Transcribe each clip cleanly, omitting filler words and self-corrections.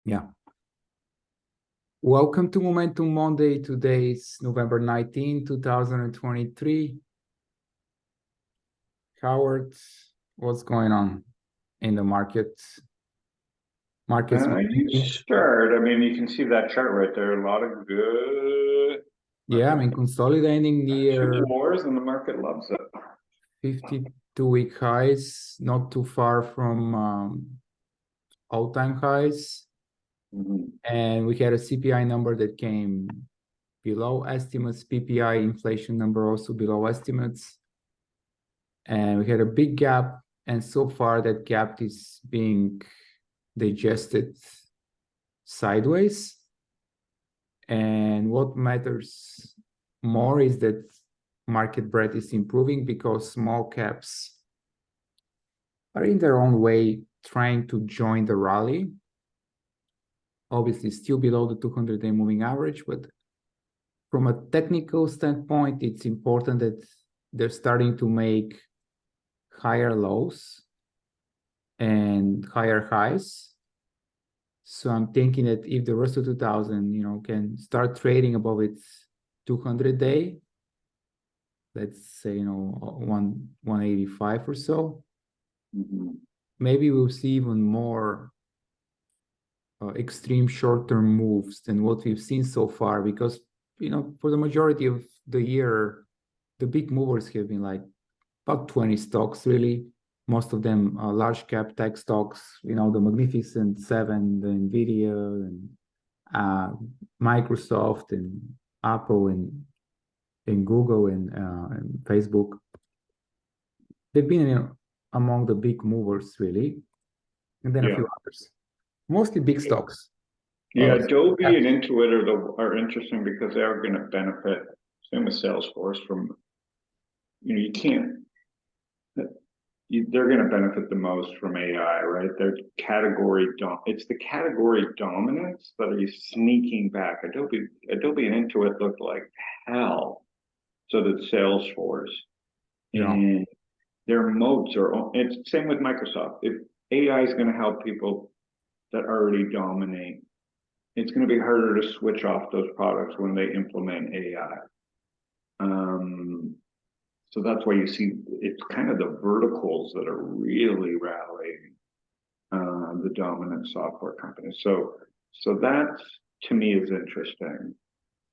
Yeah. Welcome to Momentum Monday. Today is November 19, 2023. Howard, what's going on in the market? Markets. You start. I mean, you can see that chart right there. A lot of good Yeah, I market mean, consolidating near wars, and the market loves it. 52-week highs, not too far from all-time highs. And we had a CPI number that came below estimates, PPI inflation number also below estimates. And we had a big gap, and so far that gap is being digested sideways. And what matters more is that market breadth is improving because small caps are in their own way trying to join the rally. Obviously still below the 200-day moving average, but from a technical standpoint, it's important that they're starting to make higher lows and higher highs. So I'm thinking that if the Russell 2000, can start trading above its 200-day, let's say, 185 or so, maybe we'll see even more extreme short-term moves than what we've seen so far, because, for the majority of the year, the big movers have been like about 20 stocks, really. Most of them are large cap tech stocks, the Magnificent Seven, the Nvidia, and Microsoft, and Apple, and Google, and Facebook. They've been among the big movers, really, and then a few others, mostly big stocks. Yeah, Adobe and Intuit are interesting because they are going to benefit. Same with Salesforce from, you can't. They're going to benefit the most from AI, right? They're it's the category dominance that are sneaking back. Adobe and Intuit looked like hell. So did Salesforce. Yeah. And their moats it's same with Microsoft. If AI is going to help people that already dominate, it's going to be harder to switch off those products when they implement AI. So that's why you see it's kind of the verticals that are really rallying the dominant software companies. So that to me is interesting.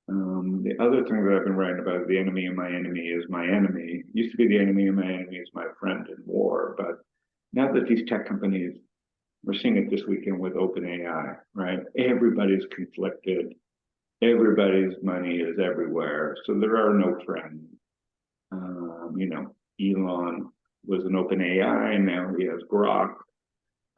The other thing that I've been writing about is the enemy of my enemy is my enemy. It used to be the enemy of my enemy is my friend in war, but now that these tech companies, we're seeing it this weekend with OpenAI, right? Everybody's conflicted. Everybody's money is everywhere. So there are no friends. Elon was an OpenAI, and now he has Grok.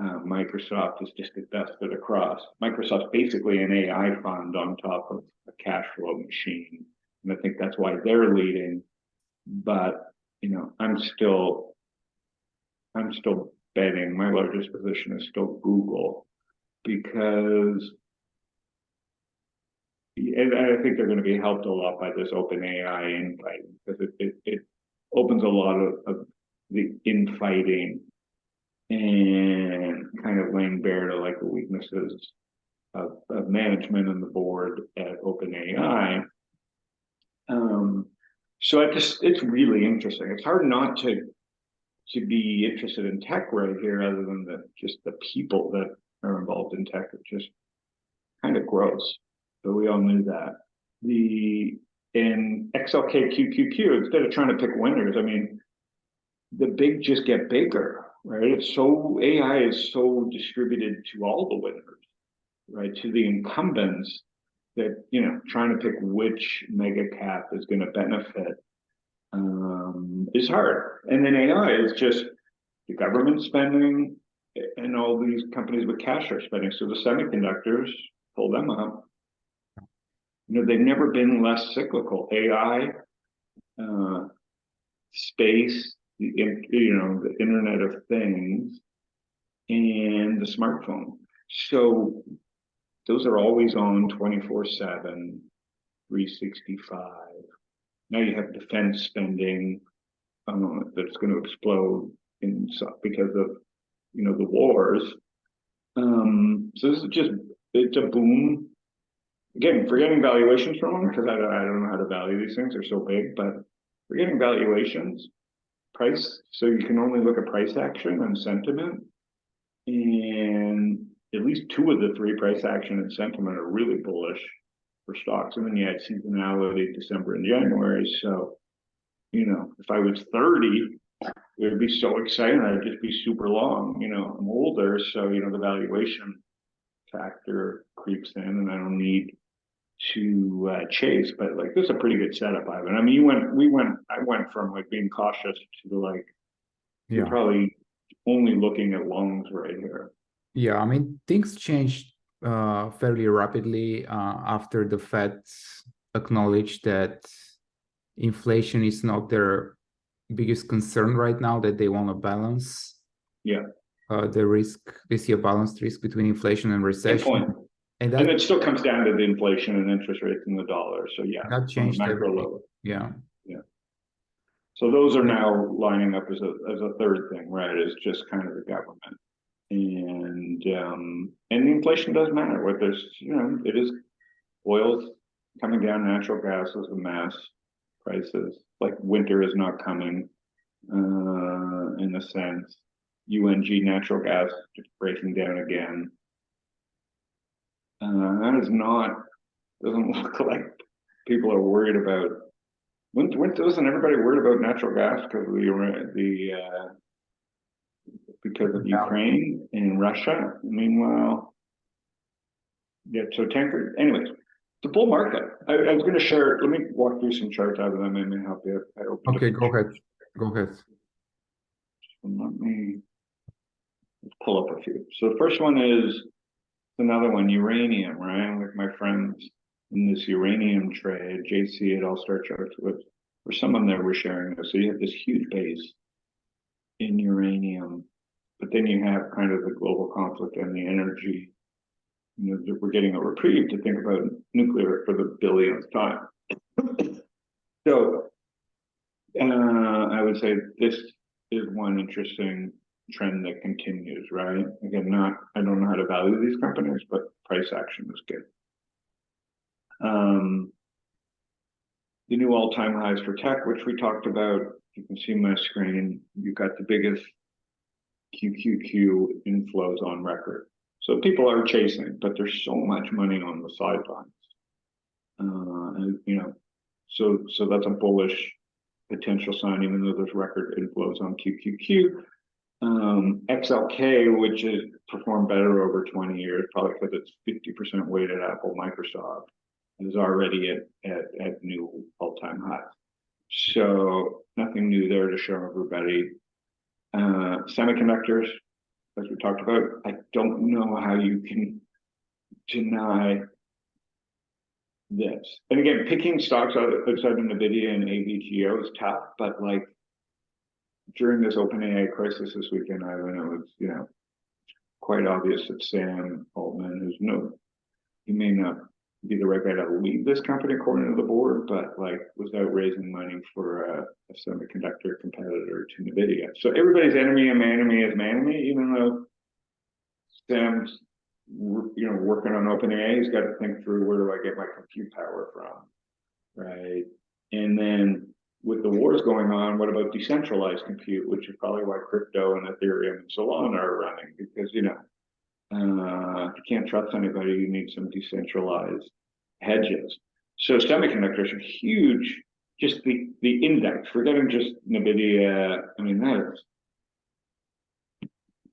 Microsoft is just invested across. Microsoft's basically an AI fund on top of a cash flow machine. And I think that's why they're leading. But, I'm still betting my largest position is still Google, because and I think they're going to be helped a lot by this OpenAI invite, because it opens a lot of the infighting and kind of laying bare to like the weaknesses of management and the board at OpenAI. So it's really interesting. It's hard not to be interested in tech right here, other than just the people that are involved in tech. It's just kind of gross. But we all knew that. In XLKQQQ, instead of trying to pick winners, I mean, the big just get bigger, right? AI is so distributed to all the winners, right? To the incumbents, that, trying to pick which mega cap is going to benefit is hard. And then AI is just the government spending, and all these companies with cash are spending. So the semiconductors, pull them up. They've never been less cyclical. AI, space, the Internet of Things, and the smartphone. So those are always on 24/7, 365. Now you have defense spending that's going to explode because of the wars. So this is just it's a boom. Again, forgetting valuations from them, because I don't know how to value these things, they're so big, but forgetting valuations, price, so you can only look at price action and sentiment. And at least two of the three, price action and sentiment, are really bullish for stocks. And then you had seasonality, December and January. So, you know, if I was 30, it would be so exciting. I'd just be super long. You know, I'm older, so, you know, the valuation factor creeps in, and I don't need to chase. But like, this is a pretty good setup, Ivan. I mean, I went from like being cautious to like, you're probably only looking at longs right here. Yeah, I mean, things changed fairly rapidly after the Fed acknowledged that inflation is not their biggest concern right now, that they want to balance the risk. They see a balanced risk between inflation and recession. And it still comes down to the inflation and interest rates in the dollar. So yeah, that changed everything. Yeah. So those are now lining up as a third thing, right? Is just kind of the government. And the inflation does matter. What there's, you know, it is oil's coming down, natural gas is a mess, prices, like winter is not coming, in a sense. UNG natural gas just breaking down again. That is not, doesn't look like people are worried about. Wasn't everybody worried about natural gas because of Ukraine and Russia? Meanwhile, yeah. So tanker. Anyways, the bull market. I was going to share. Let me walk through some charts out of them and help you. Okay, go ahead. Go ahead. Let me pull up a few. So the first one is another one, uranium, right? With my friends in this uranium trade, JC at All Star Charts, where someone there was sharing this. So you have this huge base in uranium, but then you have kind of the global conflict and the energy. You know, we're getting a reprieve to think about nuclear for the billionth time. So I would say this is one interesting trend that continues, right? Again, I don't know how to value these companies, but price action is good. The new all-time highs for tech, which we talked about, you can see my screen. You've got the biggest QQQ inflows on record. So people are chasing, but there's so much money on the sidelines. And, you know, so that's a bullish potential sign, even though there's record inflows on QQQ. XLK, which has performed better over 20 years, probably because it's 50% weighted Apple, Microsoft, is already at new all-time highs. So nothing new there to show everybody. Semiconductors, as we talked about, I don't know how you can deny this. And again, picking stocks outside of NVIDIA and AVGO is tough, but like during this OpenAI crisis this weekend, Ivan, it was, you know, quite obvious that Sam Altman, he may not be the right guy to lead this company according to the board, but like was out raising money for a semiconductor competitor to NVIDIA. So everybody's enemy and my enemy is my enemy, even though Sam's, you know, working on OpenAI, he's got to think through, where do I get my compute power from, right? And then with the wars going on, what about decentralized compute, which is probably why crypto and Ethereum and Solana are running, because, you know, if you can't trust anybody, you need some decentralized hedges. So semiconductors are huge. Just the index, forgetting just NVIDIA, I mean, that is,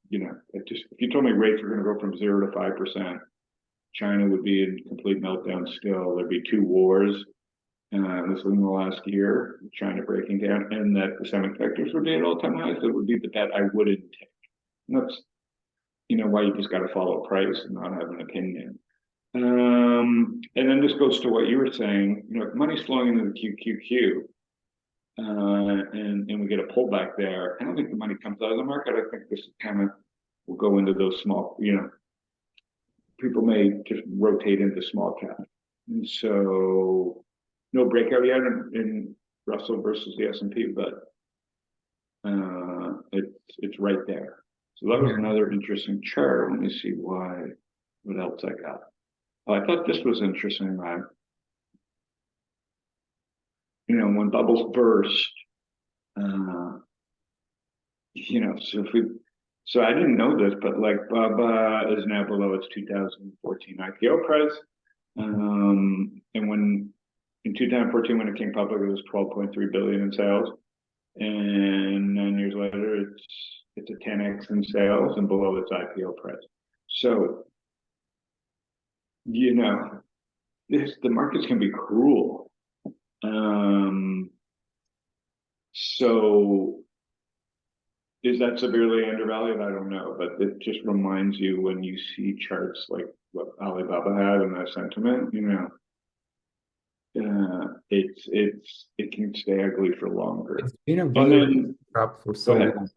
you know, if you told me rates were going to go from 0 to 5%, China would be in complete meltdown still. There'd be two wars. This was in the last year, China breaking down, and that the semiconductors would be at all-time highs. That would be the bet I wouldn't take. And that's, you know, why you just got to follow price and not have an opinion. And then this goes to what you were saying. You know, if money's flowing into the QQQ, and we get a pullback there, I don't think the money comes out of the market. I think this kind of will go into those small, you know, people may just rotate into small cap. And so no breakout yet in Russell versus the S&P, but it's right there. So that was another interesting chart. Let me see why What else I got? Oh, I thought this was interesting, man. You know, when bubbles burst, you know, so I didn't know this, but like Baba is now below its 2014 IPO price. And when in 2014, when it came public, it was 12.3 billion in sales. And 9 years later, it's a 10x in sales and below its IPO price. So, you know, the markets can be cruel. So is that severely undervalued? I don't know, but it just reminds you when you see charts like what Alibaba had and that sentiment, you know, it can stay ugly for longer. It's been a And valuation then trap for go so ahead. long.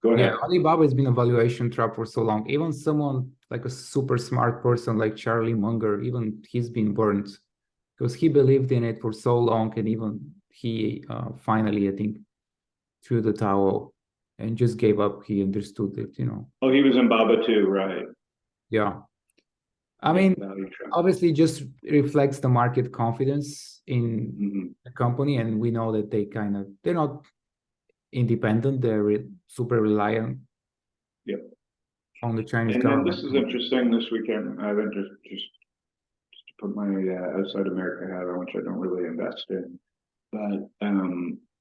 Go Yeah, ahead. Alibaba has been a valuation trap for so long. Even someone like a super smart person like Charlie Munger, even he's been burnt because he believed in it for so long, and even he finally, I think, threw the towel and just gave up. He understood it, you know. Oh, he was in Baba too, right? Yeah. I Yeah, mean, value trap. obviously just reflects the market confidence in Mm-hmm. the company, and we know that they're not independent, they're super reliant Yep. on the Chinese And then government. this is interesting this weekend. I've been just to put my outside America hat on, which I don't really invest in. But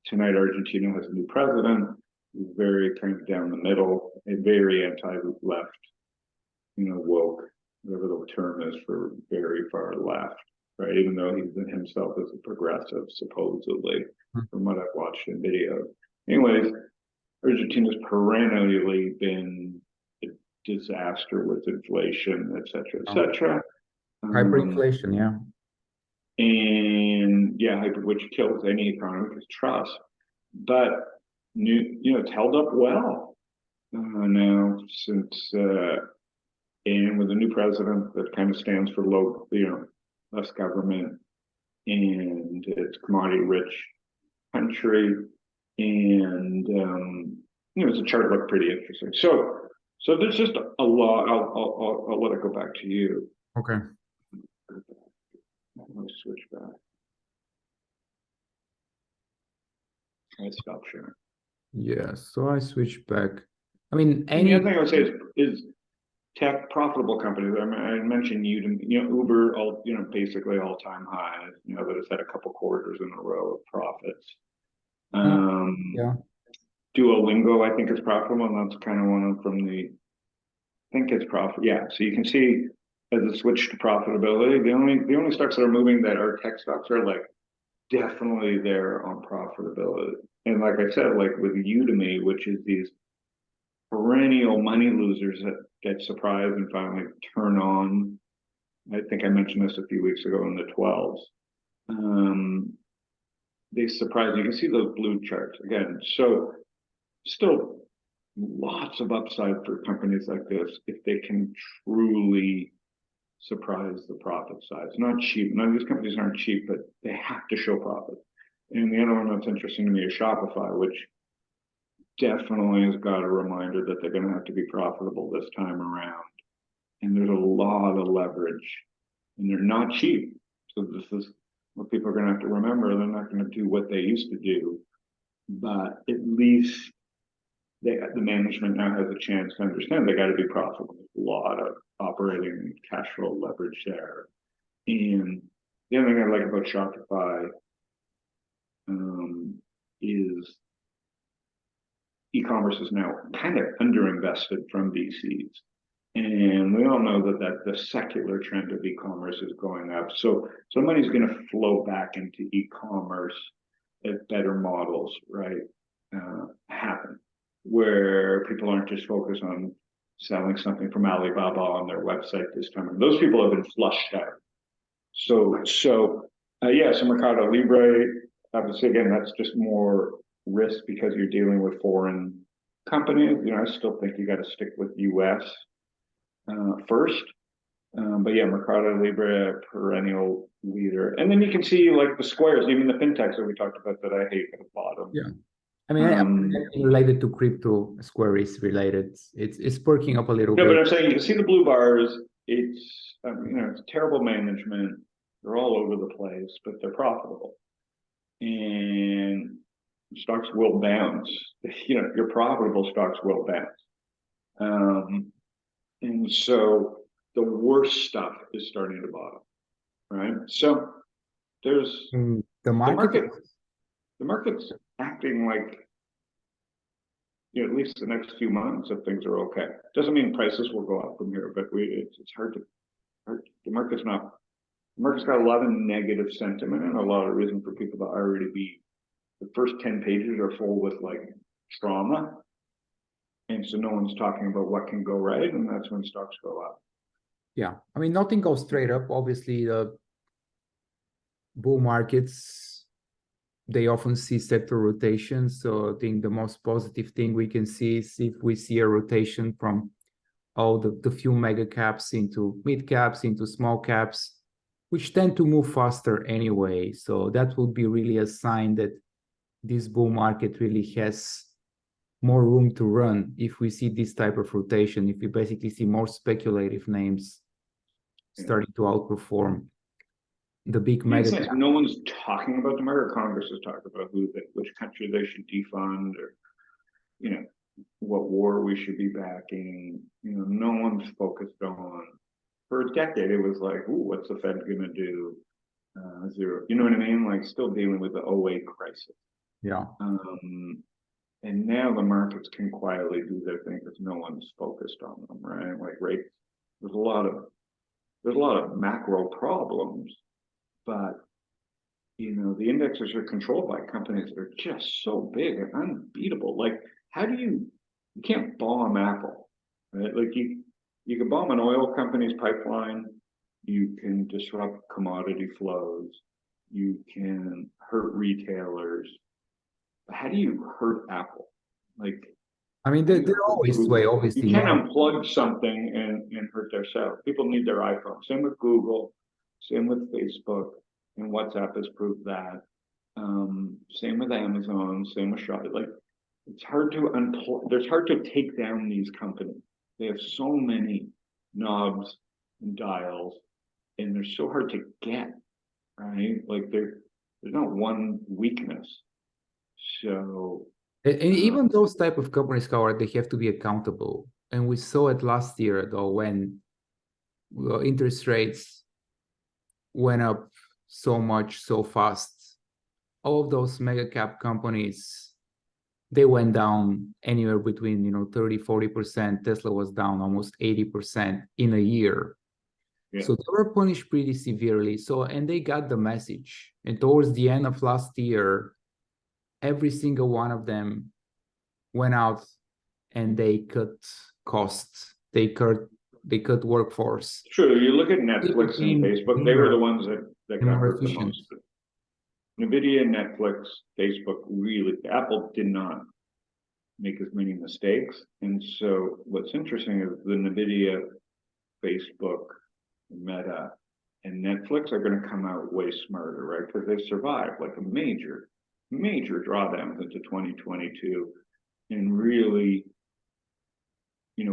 tonight, Argentina has a new president, very kind of down the middle, a very anti-left, you know, woke, whatever the term is for very far left, right? Even though he himself is a progressive, supposedly, from what I've watched in videos. Anyways, Argentina's perennially been a disaster with inflation, et cetera, et cetera. Hyperinflation, yeah. And yeah, which kills any economy because trust. But you know, it's held up well now since and with a new president that kind of stands for low, you know, less government, and it's commodity rich country, and you know, the chart looked pretty interesting. So there's just a lot. I'll let it go back to you. Okay. Let's switch back. I stopped sharing. Yeah, so I switch back. I mean, And the other thing I would say is tech profitable companies. I mean, I mentioned Udemy, you know, Uber, all, you know, basically all-time highs. You know, that has had a couple quarters in a row of profits. Yeah. Duolingo, I think, is profitable, and that's kind of one of from the. I think it's profit. Yeah, so you can see as it switched to profitability, the only stocks that are moving that are tech stocks are like definitely there on profitability. And like I said, like with Udemy, which is these perennial money losers that get surprised and finally turn on. I think I mentioned this a few weeks ago in the 12s. They surprise you. You can see those blue charts again. So still lots of upside for companies like this if they can truly surprise the profit size. Not cheap. None of these companies aren't cheap, but they have to show profit. And the other one that's interesting to me is Shopify, which definitely has got a reminder that they're going to have to be profitable this time around. And there's a lot of leverage, and they're not cheap. So this is what people are going to have to remember. They're not going to do what they used to do, but at least the management now has a chance to understand they got to be profitable. There's a lot of operating cash flow leverage there. And the other thing I like about Shopify is e-commerce is now kind of underinvested from VCs. And we all know that the secular trend of e-commerce is going up. So money's going to flow back into e-commerce as better models, right, happen, where people aren't just focused on selling something from Alibaba on their website this time. And those people have been flushed out. So Mercado Libre, obviously, again, that's just more risk because you're dealing with foreign companies. You know, I still think you got to stick with U.S. First. But yeah, Mercado Libre, perennial leader. And then you can see like the squares, even the fintechs that we talked about that I hate at the bottom. Yeah. I mean, related to crypto, Square is related. It's perking up a little bit. But I'm saying you can see the blue bars it's, it's terrible management. They're all over the place, but they're profitable. And stocks will bounce. Your profitable stocks will bounce. And so the worst stuff is starting to bottom, right? So there's the market's acting like, at least the next few months, if things are okay. Doesn't mean prices will go up from here, but it's hard to. The market's got a lot of negative sentiment and a lot of reason for people to already be. The first 10 pages are full with like trauma, and so no one's talking about what can go right, and that's when stocks go up. Yeah, I mean, nothing goes straight up. Obviously, the bull markets, they often see sector rotation. So I think the most positive thing we can see is if we see a rotation from all the few mega caps into mid caps, into small caps, which tend to move faster anyway. So that would be really a sign that this bull market really has more room to run if we see this type of rotation, if we basically see more speculative names starting to outperform the big mega caps. No one's talking about the market. Congress is talking about which country they should defund, or what war we should be backing. No one's focused on. For a decade, it was like, ooh, what's the Fed going to do? Zero. You know what I mean? Like still dealing with the '08 crisis. Yeah. And now the markets can quietly do their thing because no one's focused on them, right? Like rates. There's a lot of macro problems, but the indexes are controlled by companies that are just so big and unbeatable. Like, how do you can't bomb Apple, right? Like you can bomb an oil company's pipeline, you can disrupt commodity flows, you can hurt retailers. But how do you hurt Apple? Like, I mean, they're always way, obviously. You can't unplug something and hurt their sales. People need their iPhone. Same with Google, same with Facebook, and WhatsApp has proved that. Same with Amazon, same with Shopify. Like, it's hard to unplug. It's hard to take down these companies. They have so many knobs and dials, and they're so hard to get, right? Like, there's not one weakness. So, and even those type of companies, Howard, they have to be accountable. And we saw it last year, though, when interest rates went up so much, so fast. All of those mega cap companies, they went down anywhere between 30-40%. Tesla was down almost 80% in a year. Yeah. So they were punished pretty severely. And they got the message. And towards the end of last year, every single one of them went out and they cut costs. They cut workforce. True. You look at Netflix and Facebook, they were the ones that got hurt the most. NVIDIA, Netflix, Facebook, really, Apple did not make as many mistakes. And so what's interesting is the NVIDIA, Facebook, Meta, and Netflix are going to come out way smarter, right? Because they survived like a major drawdowns into 2022 and really,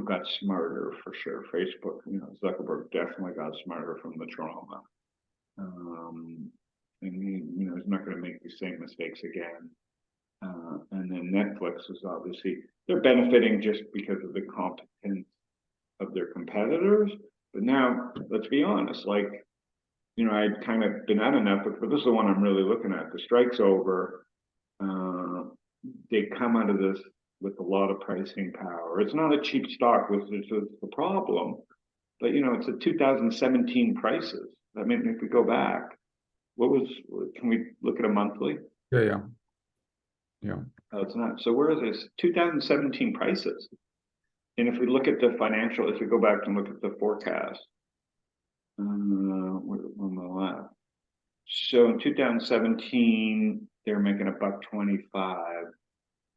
got smarter for sure. Facebook, Zuckerberg definitely got smarter from the trauma. And he's not going to make the same mistakes again. And then Netflix is obviously, they're benefiting just because of the competence of their competitors. But now, let's be honest, like, I'd kind of been out of Netflix, but this is the one I'm really looking at. The strike's over. They come out of this with a lot of pricing power. It's not a cheap stock, which is the problem. But, it's a 2017 prices. I mean, if we go back, can we look at a monthly? Yeah. Oh, it's not. So where is this? 2017 prices. And if we look at the financial, if we go back and look at the forecast, on the left. So in 2017, they're making $1.25.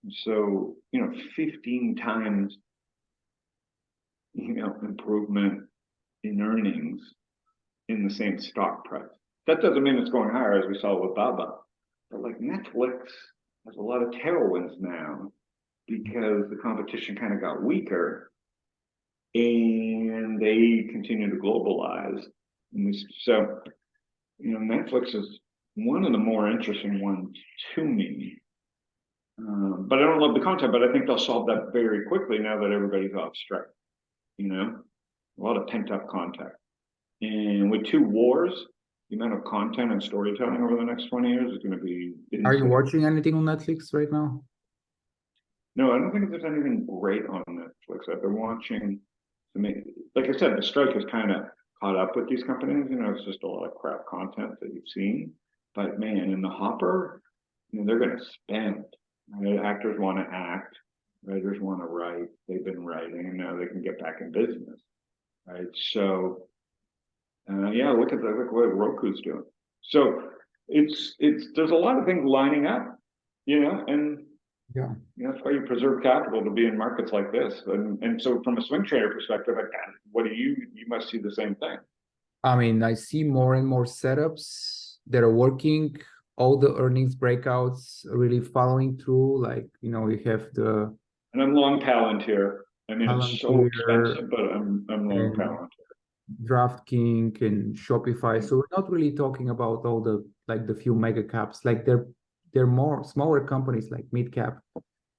So, 15 times, improvement in earnings in the same stock price. That doesn't mean it's going higher, as we saw with Baba. But like Netflix has a lot of tailwinds now because the competition kind of got weaker. and they continue to globalize. And so, Netflix is one of the more interesting ones to me. But I don't love the content, but I think they'll solve that very quickly now that everybody's off strike. A lot of pent up content. And with 2 wars, the amount of content and storytelling over the next 20 years is going to be insane. Are you watching anything on Netflix right now? No, I don't think there's anything great on Netflix. I've been watching, like I said, the strike has kind of caught up with these companies. It's just a lot of crap content that you've seen. But man, in the hopper, they're going to spend. Right? Actors want to act, writers want to write. They've been writing, and now they can get back in business. Right? So, yeah, look what Roku's doing. So there's a lot of things lining up, and yeah, that's why you preserve capital, to be in markets like this. And so from a swing trader perspective, you must see the same thing. I mean, I see more and more setups that are working. All the earnings breakouts are really following through. Like, you have the. And I'm long Palantir. I mean, it's so expensive, but I'm long Palantir. DraftKings and Shopify. So we're not really talking about all the few mega caps. Like they're more smaller companies like mid cap,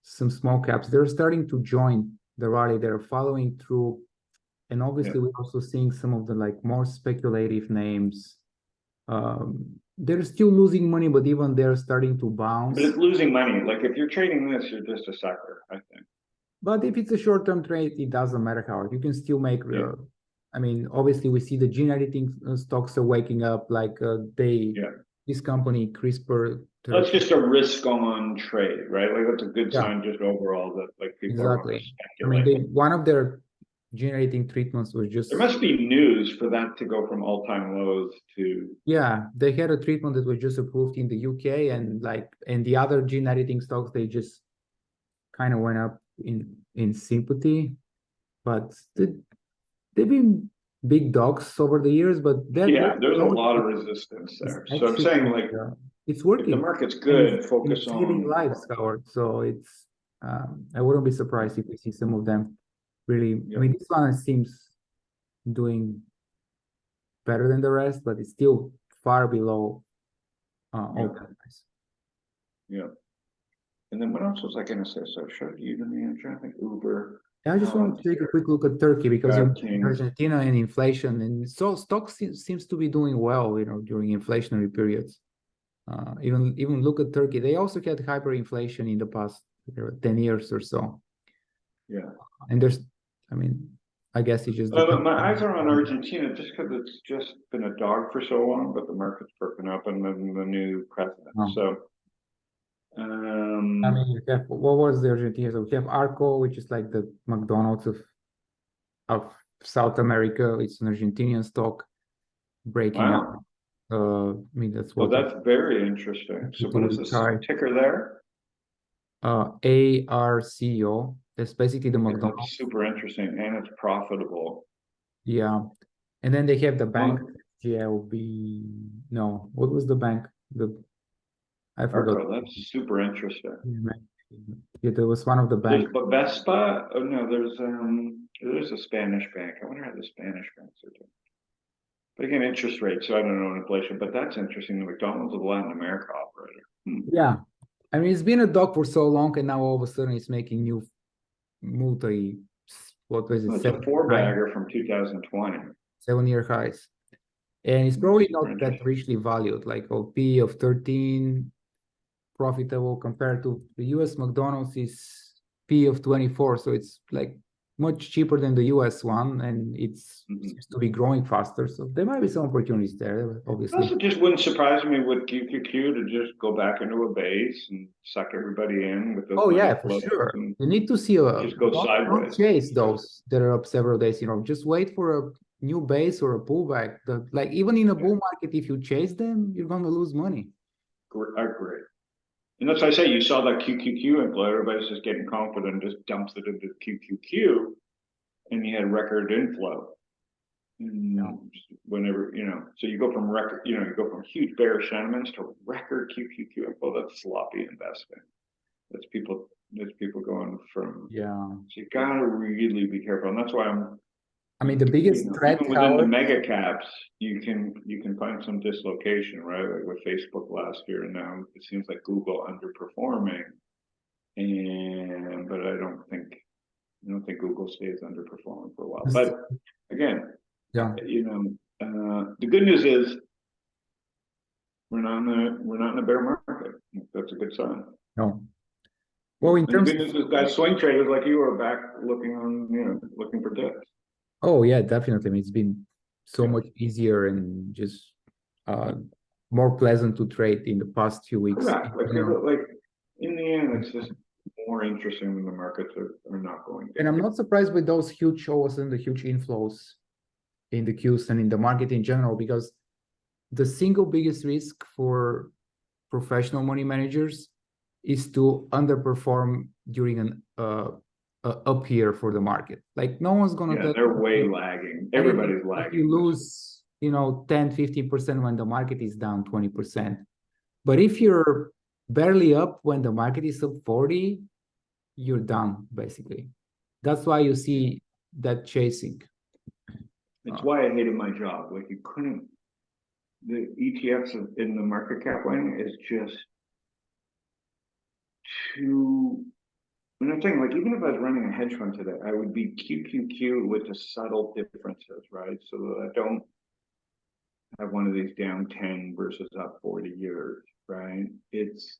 some small caps. They're starting to join the rally. They're following through, and obviously we're also seeing some of the more speculative names. They're still losing money, but even they're starting to bounce. But it's losing money. Like if you're trading this, you're just a sucker, I think. But if it's a short-term trade, it doesn't matter how. You can still make. I mean, obviously, we see the gene editing stocks are waking up. This company CRISPR. That's just a risk-on trade, right? Like that's a good sign, just overall, that people are speculating. I mean, one of their gene editing treatments was just. There must be news for that to go from all-time lows to. Yeah, they had a treatment that was just approved in the UK, and the other gene editing stocks, they just kind of went up in sympathy, but they've been big dogs over the years, but there's a lot of resistance there. So I'm saying, it's working. If the market's good, focus on saving lives, Howard. So it's I wouldn't be surprised if we see some of them really. I mean, this one seems doing better than the rest, but it's still far below all-time highs. Yeah. And then what else was I going to say? So I showed you I'm trying to think. Uber. I just want to take a quick look at Turkey because of Argentina and inflation, and so stocks seems to be doing well, during inflationary periods. Even look at Turkey. They also had hyperinflation in the past 10 years or so. Yeah. And I guess it just. My eyes are on Argentina just because it's just been a dog for so long, but the market's perking up and then the new president. So. I mean, you have, what was the Argentina? So we have Arco, which is like the McDonald's of South America. It's an Argentinian stock breaking up. I mean, that's what. Well, that's very interesting. So what is the ticker there? ARCO. That's basically the McDonald's. That's super interesting, and it's profitable. Yeah, and then they have the bank. GLB. No, what was the bank? I forgot. Arco, that's super interesting. Yeah, there was one of the banks. But Vespa? Oh no, there's a Spanish bank. I wonder how the Spanish banks are doing. But again, interest rates, so I don't know inflation, but that's interesting. The McDonald's of Latin America operator. Yeah. I mean, it's been a dog for so long, and now all of a sudden it's making new what was it? It's a 4-bagger from 2020. 7-year highs. And it's probably not that richly valued, like OP of 13, profitable compared to the US McDonald's is P of 24. So it's like much cheaper than the US one, and it seems to be growing faster. So there might be some opportunities there, obviously. Also, just wouldn't surprise me with QQQ to just go back into a base and suck everybody in with those. Oh yeah, for sure. You need to see just go sideways. Don't chase those that are up several days. Just wait for a new base or a pullback. Even in a bull market, if you chase them, you're going to lose money. I agree. And that's why I say you saw that QQQ inflow. Everybody's just getting confident, just dumps it into QQQ, and you had record inflow. Whenever so you go from record, you go from huge bearish sentiments to record QQQ inflow. That's sloppy investing. That's people going from. Yeah. So you gotta really be careful, and that's why I'm I mean, the biggest threat, even within the Howard, mega caps, you can find some dislocation, right? Like with Facebook last year, and now it seems like Google underperforming. But I don't think Google stays underperforming for a while. But again, yeah, the good news is we're not in a bear market. That's a good sign. no. Well, in And the terms good of, news is, guys, swing traders like you are back looking for dips. oh yeah, definitely. I mean, it's been so much easier and just more pleasant to trade in the past few weeks. Correct. Like, You know, like in the end, it's just more interesting when the markets are not going down. and I'm not surprised with those huge shows and the huge inflows in the queues and in the market in general, because the single biggest risk for professional money managers is to underperform during an up here for the market. Like no one's gonna tell they're you way lagging. anything Everybody's if lagging. you lose, 10-15% when the market is down 20%. But if you're barely up when the market is up 40, you're down basically. That's why you see that chasing. It's why I hated my job. Like the ETFs in the market cap lane is just too. And I'm saying, like, even if I was running a hedge fund today, I would be QQQ with the subtle differences, right? So that I don't have one of these down 10 versus up 40 years, right? It's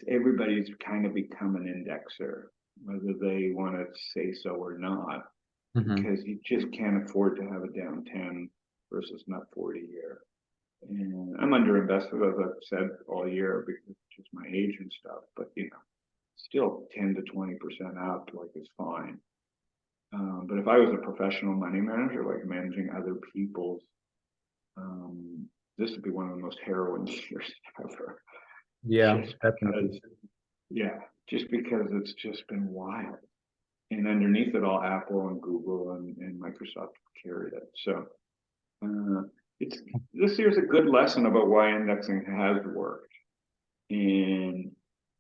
everybody's kind of become an indexer, whether they want to say so or not, because you just can't afford to have a down 10 versus an up 40 year. And I'm underinvested, as I've said all year, because of just my age and stuff, but still 10 to 20% up, like, is fine. But if I was a professional money manager, like managing other people's, this would be one of the most harrowing years ever. Yeah, just definitely. just because it's just been wild. And underneath it all, Apple and Google and Microsoft carried it. So this year's a good lesson about why indexing has worked. And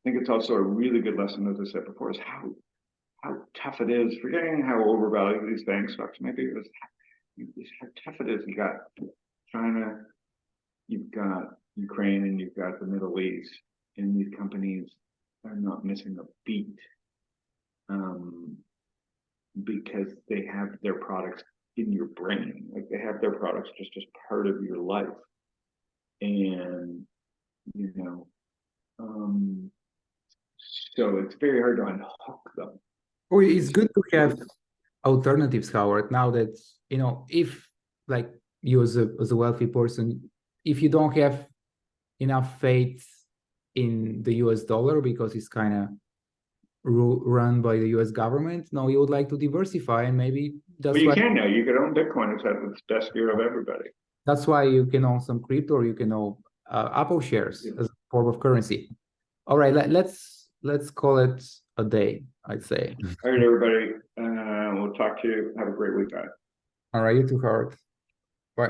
I think it's also a really good lesson, as I said before, is how tough it is, forgetting how overvalued these bank stocks maybe, is how tough it is. You got China, you've got Ukraine, and you've got the Middle East, and these companies are not missing a beat, because they have their products in your brain, like they have their products just as part of your life, and so it's very hard to unhook them. Oh, it's good to have alternatives, Howard. Now that if like you as a wealthy person, if you don't have enough faith in the US dollar because it's kind of run by the US government, no, you would like to diversify, and maybe that's you why can now. You can own Bitcoin. It's had its best year of everybody. that's why you can own some crypto, or you can own Apple shares as a form of currency. All right, let's call it a day, I'd say. All right, everybody. We'll talk to you. Have a great week, guys. All right, you too, Howard. Bye.